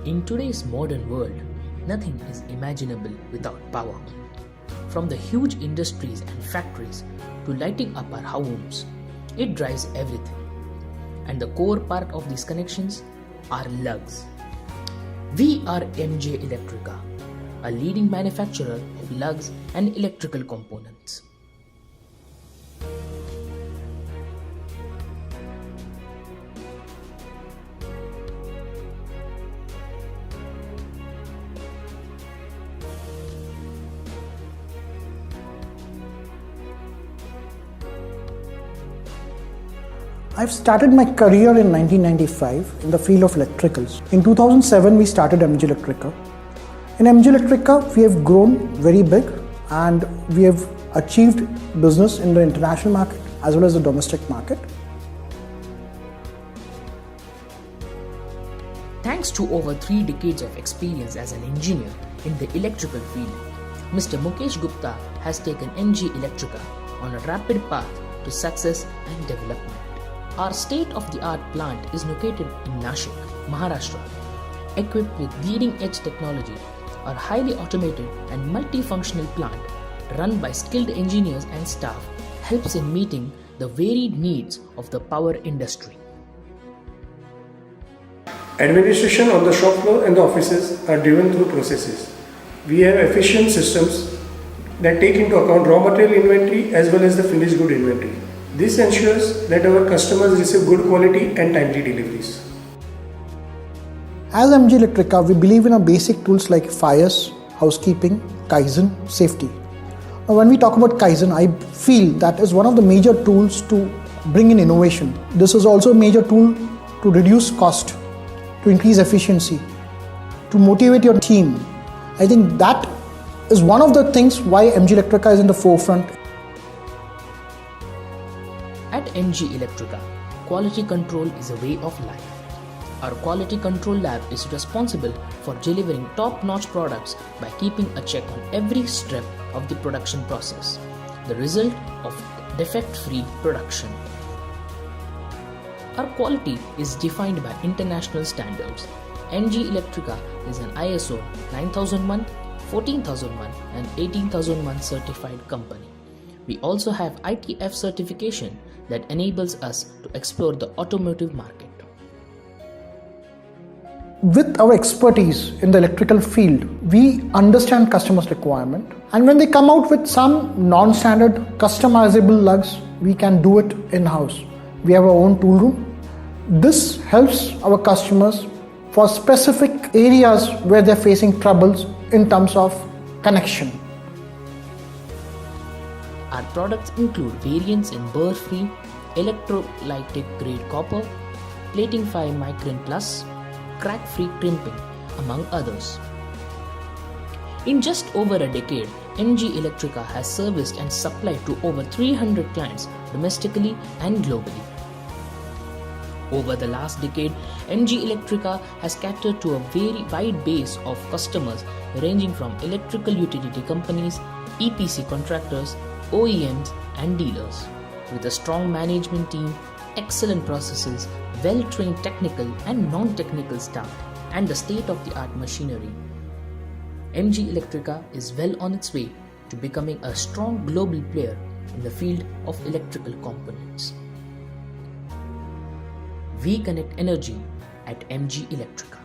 In today's modern world, nothing is imaginable without power. From the huge industries and factories to lighting up our homes, it drives everything. And the core part of these connections are lugs. We are MG ELECTRICA, a leading manufacturer of lugs and electrical components. I've started my career in 1995 in the field of electricals. In 2007, we started MG ELECTRICA. In MG ELECTRICA, we have grown very big and we have achieved business in the international market as well as the domestic market. Thanks to over 3 decades of experience as an engineer in the electrical field, Mr. Mukesh Gupta has taken MG ELECTRICA on a rapid path to success and development. Our state-of-the-art plant is located in Nasik, Maharashtra, equipped with leading-edge technology. Our highly automated and multifunctional plant, run by skilled engineers and staff, helps in meeting the varied needs of the power industry. Administration on the shop floor and the offices are driven through processes. We have efficient systems that take into account raw material inventory as well as the finished good inventory. This ensures that our customers receive good quality and timely deliveries. As MG ELECTRICA, we believe in our basic tools like fires, housekeeping, Kaizen, safety. Now, when we talk about Kaizen, I feel that is one of the major tools to bring in innovation. This is also a major tool to reduce cost, to increase efficiency, to motivate your team. I think that is one of the things why MG ELECTRICA is in the forefront. At MG ELECTRICA, quality control is a way of life. Our quality control lab is responsible for delivering top-notch products by keeping a check on every step of the production process, the result of defect-free production. Our quality is defined by international standards. MG ELECTRICA is an ISO 9001, 14001 and 18001 certified company. We also have ITF certification that enables us to explore the automotive market. With our expertise in the electrical field, we understand customers' requirement, and when they come out with some non-standard customizable lugs, we can do it in-house. We have our own tool room. This helps our customers for specific areas where they're facing troubles in terms of connection. Our products include variants in burr-free, electrolytic grade copper, plating 5 micron plus, crack-free crimping, among others. In just over a decade, MG ELECTRICA has serviced and supplied to over 300 clients domestically and globally. Over the last decade, MG ELECTRICA has catered to a very wide base of customers ranging from electrical utility companies, EPC contractors, OEMs and dealers. With a strong management team, excellent processes, well-trained technical and non-technical staff, and the state-of-the-art machinery, MG ELECTRICA is well on its way to becoming a strong global player in the field of electrical components. We connect energy at MG ELECTRICA.